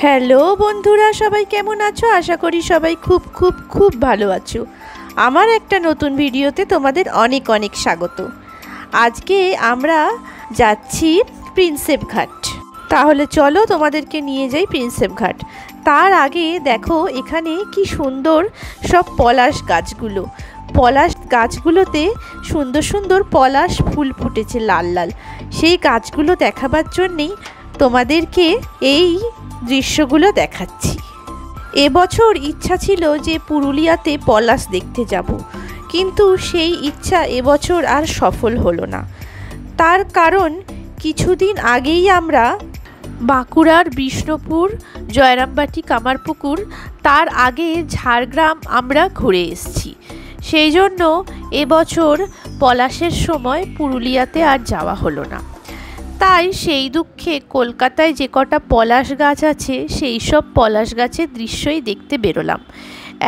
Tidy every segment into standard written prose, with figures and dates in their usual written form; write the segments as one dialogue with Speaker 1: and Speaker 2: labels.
Speaker 1: Hello বন্ধুরা, সবাই কেমন আছো? আশা করি সবাই খুব খুব খুব ভালো আছো। আমার একটা নতুন ভিডিওতে তোমাদের অনেক অনেক স্বাগত। আজকে আমরা যাচ্ছি প্রিন্সেপ ঘাট। তাহলে চলো তোমাদেরকে নিয়ে যাই প্রিন্সেপ ঘাট। তার আগে দেখো এখানে কি সুন্দর সব পলাশ গাছগুলো। পলাশ গাছগুলোতে সুন্দর সুন্দর পলাশ ফুল ফুটেছে লাল লাল। সেই গাছগুলো দেখাবার জন্যেই তোমাদেরকে এই দৃশ্যগুলো দেখাচ্ছি। এবছর ইচ্ছা ছিল যে পুরুলিয়াতে পলাশ দেখতে যাব, কিন্তু সেই ইচ্ছা এবছর আর সফল হলো না। তার কারণ কিছুদিন আগেই আমরা বাঁকুড়ার বিষ্ণুপুর, জয়রামবাটি, কামারপুকুর, তার আগে ঝাড়গ্রাম আমরা ঘুরে এসেছি। সেই জন্য এবছর পলাশের সময় পুরুলিয়াতে আর যাওয়া হলো না। তাই সেই দুঃখে কলকাতায় যে কটা পলাশ গাছ আছে সেই সব পলাশ গাছের দৃশ্যই দেখতে বেরোলাম।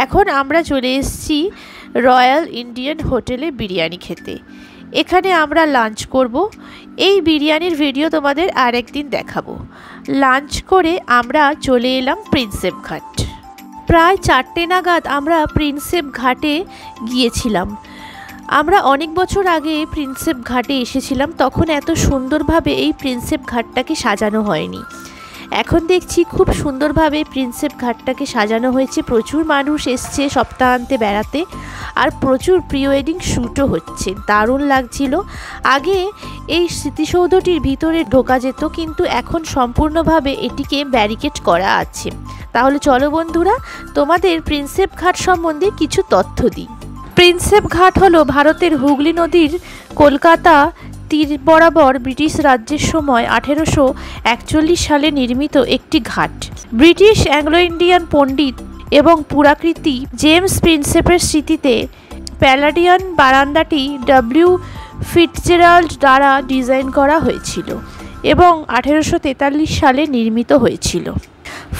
Speaker 1: এখন আমরা চলে এসেছি রয়্যাল ইন্ডিয়ান হোটেলে বিরিয়ানি খেতে। এখানে আমরা লাঞ্চ করব। এই বিরিয়ানির ভিডিও তোমাদের আরেকদিন দেখাবো। লাঞ্চ করে আমরা চলে এলাম প্রিন্সেপ ঘাট। প্রায় 4টে নাগাদ আমরা প্রিন্সেপ ঘাটে গিয়েছিলাম। আমরা অনেক বছর আগে প্রিন্সেপ ঘাটে এসেছিলাম, তখন এত সুন্দরভাবে এই প্রিন্সেপ ঘাটটাকে সাজানো হয়নি। এখন দেখছি খুব সুন্দরভাবে প্রিন্সেপ ঘাটটাকে সাজানো হয়েছে। প্রচুর মানুষ এসছে সপ্তাহান্তে বেড়াতে, আর প্রচুর প্রি ওয়েডিং শ্যুটও হচ্ছে। দারুণ লাগছিল। আগে এই স্মৃতিসৌধটির ভিতরে ঢোকা যেত, কিন্তু এখন সম্পূর্ণভাবে এটিকে ব্যারিকেড করা আছে। তাহলে চলো বন্ধুরা, তোমাদের প্রিন্সেপ ঘাট সম্বন্ধে কিছু তথ্য দিই। প্রিন্সেপ ঘাট হলো ভারতের হুগলি নদীর কলকাতা তীর বরাবর ব্রিটিশ রাজ্যের সময় 1841 সালে নির্মিত একটি ঘাট। ব্রিটিশ অ্যাংলো ইন্ডিয়ান পণ্ডিত এবং পুরাকৃতি জেমস প্রিন্সেপের স্মৃতিতে প্যালাডিয়ান বারান্দাটি ডব্লিউ ফিটজেরাল্ড দ্বারা ডিজাইন করা হয়েছিল এবং 1843 সালে নির্মিত হয়েছিল।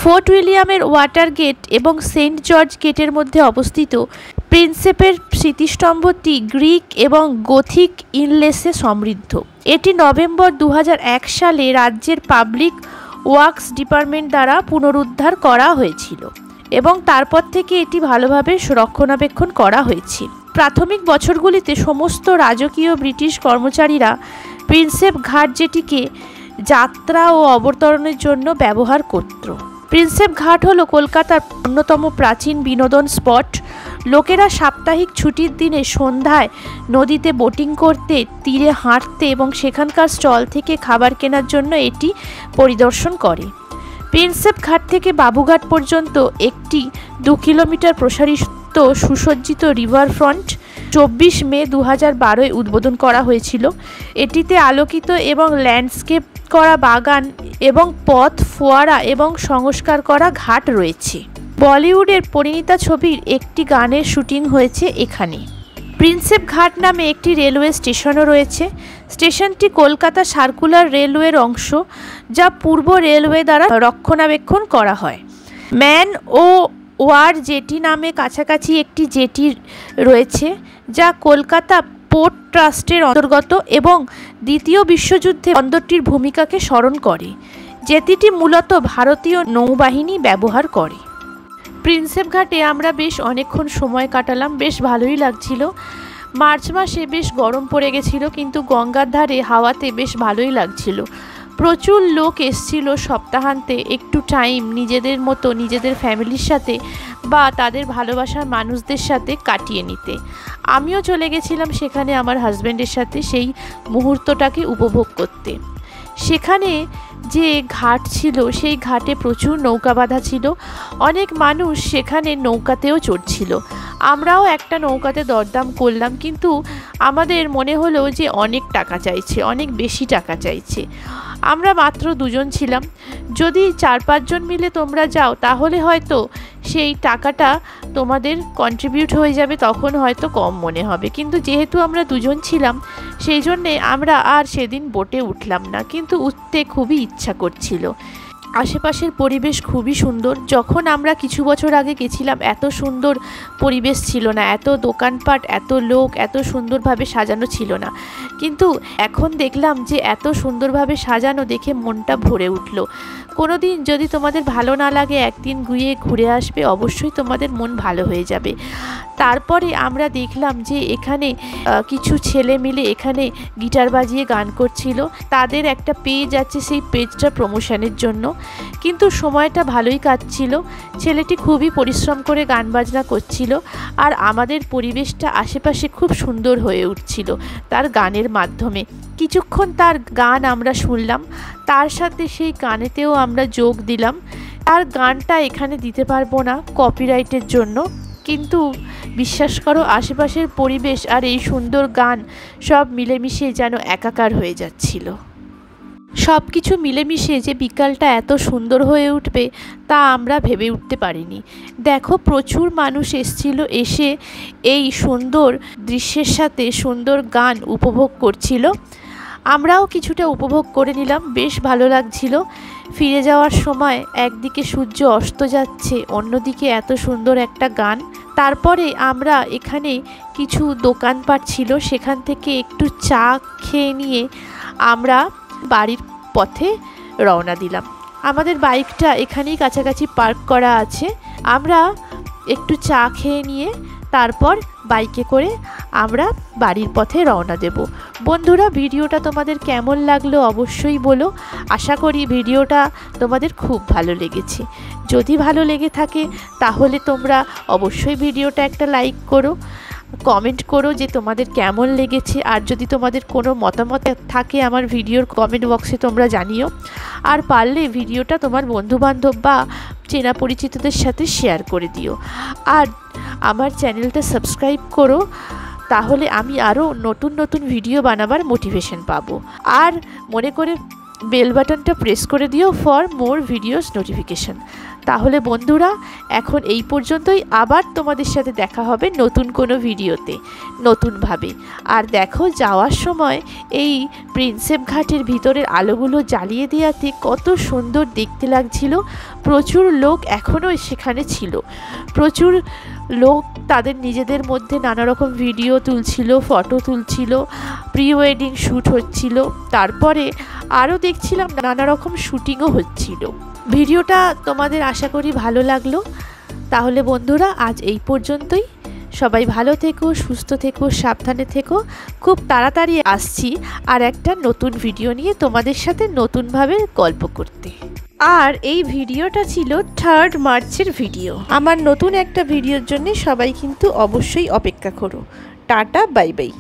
Speaker 1: ফোর্ট উইলিয়ামের ওয়াটার গেট এবং সেন্ট জর্জ গেটের মধ্যে অবস্থিত প্রিন্সেপের স্মৃতিস্তম্ভটি গ্রিক এবং গোথিক ইনলেসে সমৃদ্ধ। এটি নভেম্বর 2001 সালে রাজ্যের পাবলিক ওয়ার্কস ডিপার্টমেন্ট দ্বারা পুনরুদ্ধার করা হয়েছিল এবং তারপর থেকে এটি ভালোভাবে রক্ষণাবেক্ষণ করা হয়েছে। প্রাথমিক বছরগুলিতে সমস্ত রাজকীয় ব্রিটিশ কর্মচারীরা প্রিন্সেপ ঘাট যেটিকে যাত্রা ও অবতরণের জন্য ব্যবহার করত। প্রিন্সেপ ঘাট হলো কলকাতার অন্যতম প্রাচীন বিনোদন স্পট। লোকেরা সাপ্তাহিক ছুটির দিনে সন্ধ্যায় নদীতে বোটিং করতে, তীরে হাঁটতে এবং সেখানকার স্টল থেকে খাবার কেনার জন্য এটি পরিদর্শন করে। প্রিন্সেপ ঘাট থেকে বাবুঘাট পর্যন্ত একটি 2 কিলোমিটার প্রসারিত সুসজ্জিত রিভার ফ্রন্ট 24 মে 2012 উদ্বোধন করা হয়েছিল। এটিতে আলোকিত এবং ল্যান্ডস্কেপ করা বাগান এবং পথ, ফোয়ারা এবং সংস্কার করা ঘাট রয়েছে। বলিউডের পরিণীতা ছবির একটি গানের শুটিং হয়েছে এখানে। প্রিন্সেপ ঘাট নামে একটি রেলওয়ে স্টেশনও রয়েছে। স্টেশনটি কলকাতা সার্কুলার রেলওয়ের অংশ, যা পূর্ব রেলওয়ে দ্বারা রক্ষণাবেক্ষণ করা হয়। ম্যান ও ওয়ার জেটি নামে কাছাকাছি একটি জেটি রয়েছে, যা কলকাতা পোর্ট ট্রাস্টের অন্তর্গত এবং দ্বিতীয় বিশ্বযুদ্ধে বন্দরটির ভূমিকাকে স্মরণ করে। জেটিটি মূলত ভারতীয় নৌবাহিনী ব্যবহার করে। প্রিন্সেপ ঘাটে আমরা বেশ অনেকক্ষণ সময় কাটালাম, বেশ ভালোই লাগছিল। মার্চ মাসে বেশ গরম পড়ে গেছিল, কিন্তু গঙ্গার ধারে হাওয়াতে বেশ ভালোই লাগছিল। প্রচুর লোক এসছিল সপ্তাহান্তে একটু টাইম নিজেদের মতো, নিজেদের ফ্যামিলির সাথে বা তাদের ভালোবাসার মানুষদের সাথে কাটিয়ে নিতে। আমিও চলে গেছিলাম সেখানে আমার হাজব্যান্ডের সাথে সেই মুহূর্তটাকে উপভোগ করতে। সেখানে যে ঘাট ছিল সেই ঘাটে প্রচুর নৌকা বাঁধা ছিল। অনেক মানুষ সেখানে নৌকাতেও চড়ছিল। আমরাও একটা নৌকাতে দরদাম করলাম, কিন্তু আমাদের মনে হলো যে অনেক টাকা চাইছে, অনেক বেশি টাকা চাইছে। আমরা মাত্র 2 জন ছিলাম। যদি 4-5 জন মিলে তোমরা যাও তাহলে হয়তো সেই টাকাটা তোমাদের কন্ট্রিবিউট হয়ে যাবে, তখন হয়তো কম মনে হবে। কিন্তু যেহেতু আমরা 2 জন ছিলাম সেই জন্যে আমরা আর সেদিন বোটে উঠলাম না, কিন্তু উঠতে খুবই ইচ্ছা করছিল। আশেপাশের পরিবেশ খুবই সুন্দর। যখন আমরা কিছু বছর আগে গেছিলাম এত সুন্দর পরিবেশ ছিল না, এত দোকানপাট, এত লোক, এত সুন্দরভাবে সাজানো ছিল না। কিন্তু এখন দেখলাম যে এত সুন্দরভাবে সাজানো দেখে মনটা ভরে উঠল। কোনো দিন যদি তোমাদের ভালো না লাগে একদিন গিয়ে ঘুরে আসবে, অবশ্যই তোমাদের মন ভালো হয়ে যাবে। তারপরে আমরা দেখলাম যে এখানে কিছু ছেলে মিলে এখানে গিটার বাজিয়ে গান করছিল। তাদের একটা পেজ আছে, সেই পেজটা প্রমোশনের জন্য, কিন্তু সময়টা ভালোই কাটছিল। ছেলেটি খুবই পরিশ্রম করে গান বাজনা করছিল, আর আমাদের পরিবেশটা আশেপাশে খুব সুন্দর হয়ে উঠছিল তার গানের মাধ্যমে। কিছুক্ষণ তার গান আমরা শুনলাম, তার সাথে সেই গানেতেও আমরা যোগ দিলাম। তার গানটা এখানে দিতে পারবো না কপিরাইটের জন্য, কিন্তু বিশ্বাস করো আশেপাশের পরিবেশ আর এই সুন্দর গান সব মিলেমিশে যেন একাকার হয়ে যাচ্ছিল। সব কিছু মিলেমিশে যে বিকালটা এত সুন্দর হয়ে উঠবে তা আমরা ভেবে উঠতে পারিনি। দেখো, প্রচুর মানুষ এসেছিল, এসে এই সুন্দর দৃশ্যের সাথে সুন্দর গান উপভোগ করছিল। আমরাও কিছুটা উপভোগ করে নিলাম, বেশ ভালো লাগছিল। ফিরে যাওয়ার সময় একদিকে সূর্য অস্ত যাচ্ছে, অন্যদিকে এত সুন্দর একটা গান। তারপরে আমরা এখানে কিছু দোকানপাট ছিল, সেখান থেকে একটু চা খেয়ে নিয়ে আমরা বাড়ির পথে রওনা দিলাম। আমাদের বাইকটা এখানেই কাছাকাছি পার্ক করা আছে। আমরা একটু চা খেয়ে নিয়ে তারপর বাইকে করে আমরা বাড়ির পথে রওনা দেব। বন্ধুরা, ভিডিওটা তোমাদের কেমন লাগলো অবশ্যই বলো। আশা করি ভিডিওটা তোমাদের খুব ভালো লেগেছে। যদি ভালো লেগে থাকে তাহলে তোমরা অবশ্যই ভিডিওটা একটা লাইক করো, কমেন্ট করো যে তোমাদের কেমন লেগেছে। আর যদি তোমাদের কোনো মতামত থাকে আমার ভিডিওর কমেন্ট বক্সে তোমরা জানিও। আর পারলে ভিডিওটা তোমার বন্ধুবান্ধব বা চেনা পরিচিতদের সাথে শেয়ার করে দিও। আর আমার চ্যানেলটা সাবস্ক্রাইব করো, তাহলে আমি আরও নতুন নতুন ভিডিও বানাবার মোটিভেশন পাবো। আর মনে করে বেল বাটনটা প্রেস করে দিও ফর মোর ভিডিওস নোটিফিকেশন। তাহলে বন্ধুরা, এখন এই পর্যন্তই। আবার তোমাদের সাথে দেখা হবে নতুন কোনো ভিডিওতে নতুনভাবে। আর দেখো, যাওয়ার সময় এই প্রিন্সেপ ঘাটের ভিতরের আলোগুলো জ্বালিয়ে দেওয়াতে কত সুন্দর দেখতে লাগছিল। প্রচুর লোক এখনও সেখানে ছিল, প্রচুর লোক তাদের নিজেদের মধ্যে নানা রকম ভিডিও তুলছিল, ফটো তুলছিল, প্রি ওয়েডিং শ্যুট হচ্ছিল। তারপরে আরও দেখছিলাম নানা রকম শ্যুটিংও হচ্ছিল। ভিডিওটা তোমাদের আশা করি ভালো লাগলো। তাহলে বন্ধুরা, আজ এই পর্যন্তই। সবাই ভালো থেকো, সুস্থ থেকো, সাবধানে থেকো। খুব তাড়াতাড়ি আসছি আর একটা নতুন ভিডিও নিয়ে তোমাদের সাথে নতুনভাবে গল্প করতে। আর এই ভিডিওটা ছিল 3 মার্চের ভিডিও। আমার নতুন একটা ভিডিওর জন্য সবাই কিন্তু অবশ্যই অপেক্ষা করো। Tata, bye bye.